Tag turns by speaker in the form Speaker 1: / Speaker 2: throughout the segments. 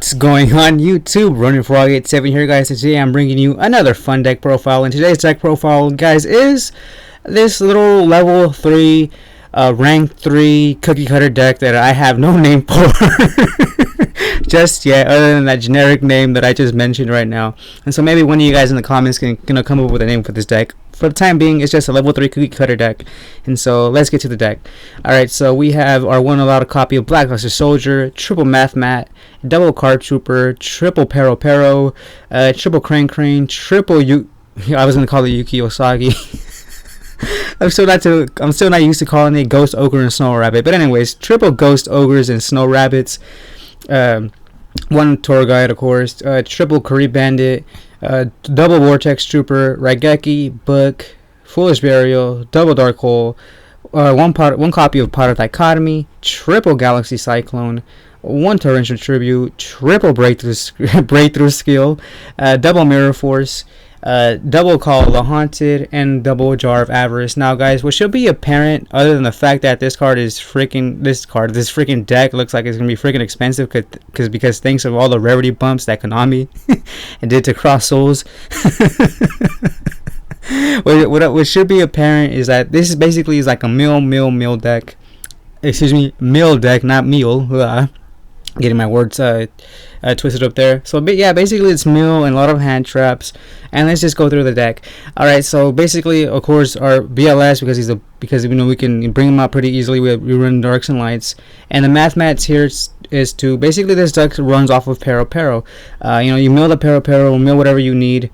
Speaker 1: What's going on YouTube? Running Frog 87 here, guys, and today I'm bringing you another fun deck profile. And today's deck profile, guys, is this little level 3 rank 3 cookie cutter deck that I have no name for just yet, other than that generic name that I just mentioned right now. And so maybe one of you guys in the comments can come up with a name for this deck. For the time being, it's just a level 3 cookie cutter deck. And so let's get to the deck. Alright, so we have our one allowed copy of Blackluster Soldier, triple Math Mat, double Card Trooper, triple Pero, triple Crane, triple I was gonna call it Yuki Usagi. I'm still not used to calling it Ghost Ogre and Snow Rabbit. But anyways, triple Ghost Ogres and Snow Rabbits. One Tour Guide, of course. Triple Curry Bandit. Double Vortex Trooper, Raigeki, Book, Foolish Burial, Double Dark Hole, one copy of Pot of Dichotomy, triple Galaxy Cyclone, one Torrential Tribute, triple Breakthrough Skill, double Mirror Force, double Call of the Haunted, and double Jar of Avarice. Now, guys, what should be apparent, other than the fact that this freaking deck looks like it's gonna be freaking expensive, because thanks to all the rarity bumps that Konami did to Cross Souls. what should be apparent is that this is basically like a mill deck. Excuse me, mill deck, not meal. Getting my words twisted up there. So yeah, basically it's mill and a lot of hand traps. And let's just go through the deck. All right, so basically, of course, our BLS, because you know we can bring him out pretty easily. We run Darks and Lights, and the Math Mats here is to basically this deck runs off of Pero. You know, you mill the Pero, mill whatever you need.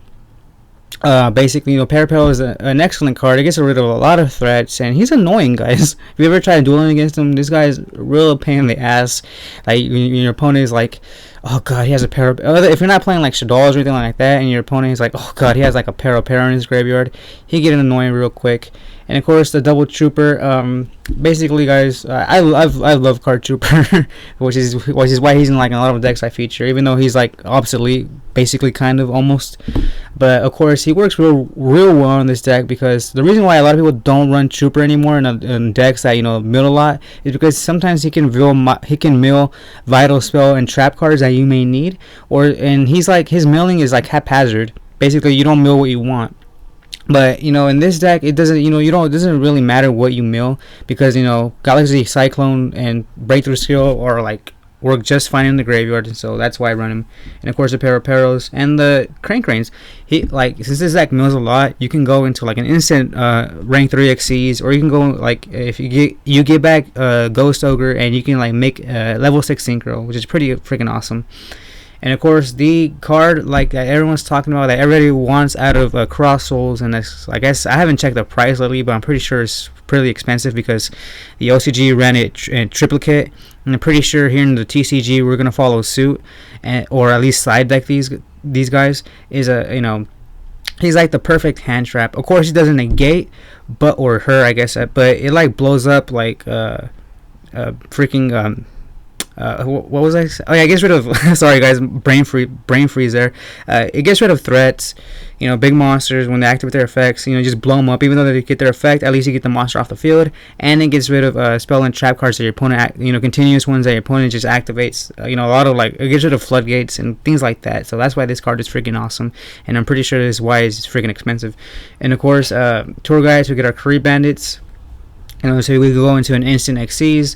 Speaker 1: Basically, you know, Pero is an excellent card. It gets rid of a lot of threats, and he's annoying, guys. If you ever try dueling against him, this guy's a real pain in the ass. Like, your opponent is like, oh god, he has a Pero. If you're not playing like Shaddolls or anything like that, and your opponent is like, oh god, he has like a Pero in his graveyard, he get annoying real quick. And of course, the double Trooper. Basically, guys, I love Card Trooper, which is why he's in like a lot of decks I feature, even though he's like obsolete, basically, kind of almost. But of course, he works real well in this deck, because the reason why a lot of people don't run Trooper anymore in decks that, you know, mill a lot is because sometimes he can mill Vital Spell and trap cards that you may need, and he's like, his milling is like haphazard. Basically, you don't mill what you want. But you know, in this deck, it doesn't. You know, it doesn't really matter what you mill, because you know, Galaxy Cyclone and Breakthrough Skill are like work just fine in the graveyard, and so that's why I run him. And of course, the Peros and the Cranes. Since this deck mills a lot, you can go into like an instant rank 3 XCs, or you can go like if you get back Ghost Ogre, and you can like make level 6 Synchro, which is pretty freaking awesome. And of course, the card like that everyone's talking about, that everybody wants out of Cross Souls, and that's, I guess I haven't checked the price lately, but I'm pretty sure it's pretty expensive, because the OCG ran it in triplicate, and I'm pretty sure here in the TCG we're gonna follow suit, or at least side deck these guys. Is you know, he's like the perfect hand trap. Of course, he doesn't negate, or her, I guess, but it like blows up like freaking what was I? Oh yeah, it gets rid of. Sorry guys, brain freeze there. It gets rid of threats. You know, big monsters when they activate their effects. You know, just blow them up. Even though they get their effect, at least you get the monster off the field. And it gets rid of spell and trap cards that your opponent, continuous ones that your opponent just activates. You know, a lot of like, it gets rid of floodgates and things like that. So that's why this card is freaking awesome. And I'm pretty sure this is why it's freaking expensive. And of course, tour guides, we get our Curry Bandits. You know, so we go into an instant XCs.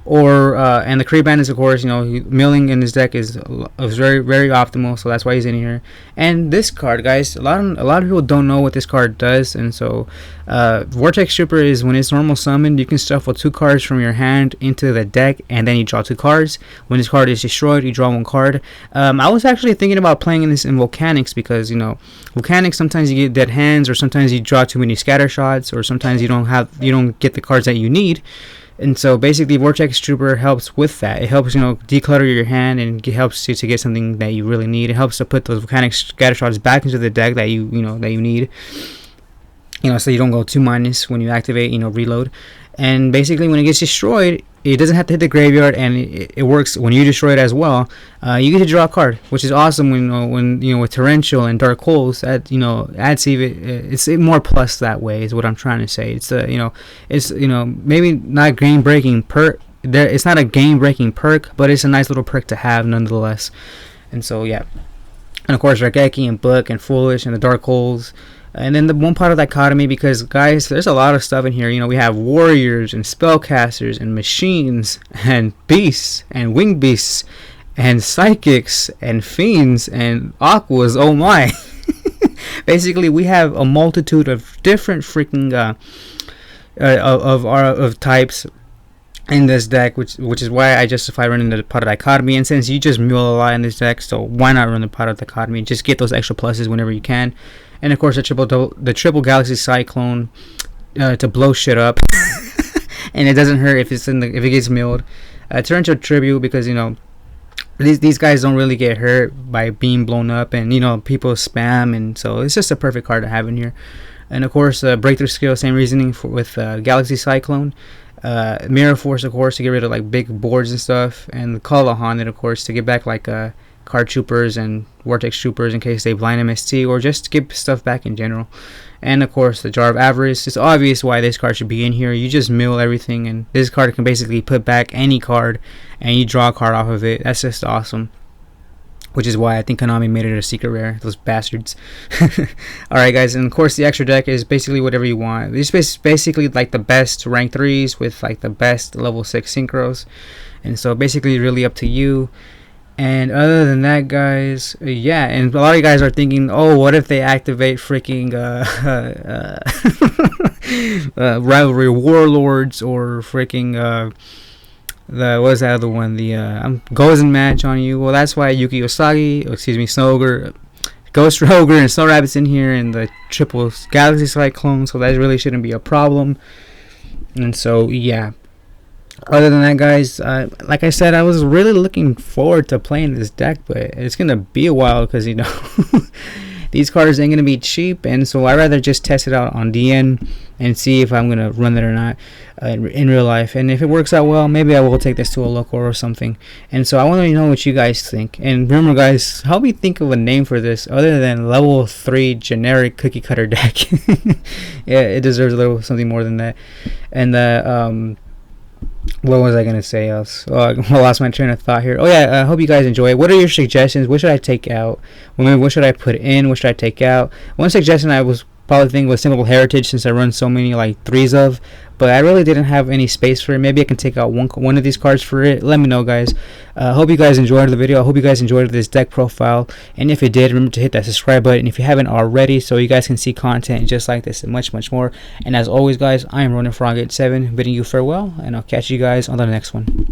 Speaker 1: And the Kree Bandits, of course, you know, milling in this deck is very, very optimal, so that's why he's in here. And this card, guys, a lot of people don't know what this card does, and so Vortex Trooper is when it's normal summoned, you can shuffle 2 cards from your hand into the deck, and then you draw 2 cards. When this card is destroyed, you draw 1 card. I was actually thinking about playing this in Volcanics, because, you know, Volcanics, sometimes you get dead hands, or sometimes you draw too many scatter shots, or sometimes you don't get the cards that you need. And so basically, Vortex Trooper helps with that. It helps, you know, declutter your hand, and it helps you to get something that you really need. It helps to put those volcanic scatter shots back into the deck that you need. You know, so you don't go 2- when you activate, you know, reload. And basically, when it gets destroyed, it doesn't have to hit the graveyard, and it works when you destroy it as well. You get to draw a card, which is awesome when with Torrential and Dark Holes. Adds even it's more plus that way is what I'm trying to say. It's maybe not game breaking it's not a game breaking perk, but it's a nice little perk to have nonetheless. And so yeah, and of course Raigeki and Book and Foolish and the Dark Holes. And then the one part of dichotomy, because guys, there's a lot of stuff in here. You know, we have warriors and spellcasters and machines and beasts and winged beasts and psychics and fiends and aquas. Oh my. Basically, we have a multitude of different freaking of types in this deck, which is why I justify running the pot of dichotomy. And since you just mill a lot in this deck, so why not run the pot of dichotomy? Just get those extra pluses whenever you can. And of course the triple galaxy cyclone to blow shit up. And it doesn't hurt if it gets milled. Turn to a tribute, because you know these guys don't really get hurt by being blown up, and you know people spam, and so it's just a perfect card to have in here. And of course breakthrough skill, same reasoning with galaxy cyclone. Mirror force, of course, to get rid of like big boards and stuff, and the call of haunted, of course, to get back like card troopers and vortex troopers in case they blind MST, or just to get stuff back in general. And of course the jar of avarice. It's obvious why this card should be in here. You just mill everything, and this card can basically put back any card and you draw a card off of it. That's just awesome, which is why I think Konami made it a secret rare, those bastards. Alright guys, and of course the extra deck is basically whatever you want. This is basically like the best rank 3s with like the best level 6 synchros, and so basically really up to you. And other than that, guys, yeah, and a lot of you guys are thinking, oh, what if they activate freaking rivalry warlords, or freaking what's that other one, the Gozen match on you? Well, that's why Yuki Usagi, Snow Ogre, Ghost Ogre, and Snow Rabbit's in here, and the triple Galaxy Cyclone, so that really shouldn't be a problem. And so yeah, other than that, guys, like I said, I was really looking forward to playing this deck, but it's gonna be a while, because you know these cards ain't gonna be cheap, and so I'd rather just test it out on DN and see if I'm gonna run it or not in real life. And if it works out well, maybe I will take this to a local or something. And so I want to know what you guys think. And remember, guys, help me think of a name for this other than level 3 generic cookie cutter deck. Yeah, it deserves a little something more than that. And what was I gonna say else? Oh, I lost my train of thought here. Oh yeah, I hope you guys enjoy it. What are your suggestions? What should I take out? What should I put in? What should I take out? One suggestion I was probably thinking was Simple Heritage, since I run so many like 3s of, but I really didn't have any space for it. Maybe I can take out one of these cards for it. Let me know, guys. Hope you guys enjoyed the video. I hope you guys enjoyed this deck profile, and if you did, remember to hit that subscribe button if you haven't already, so you guys can see content just like this and much more. And as always, guys, I am Ronin Frog 87 bidding you farewell, and I'll catch you guys on the next one.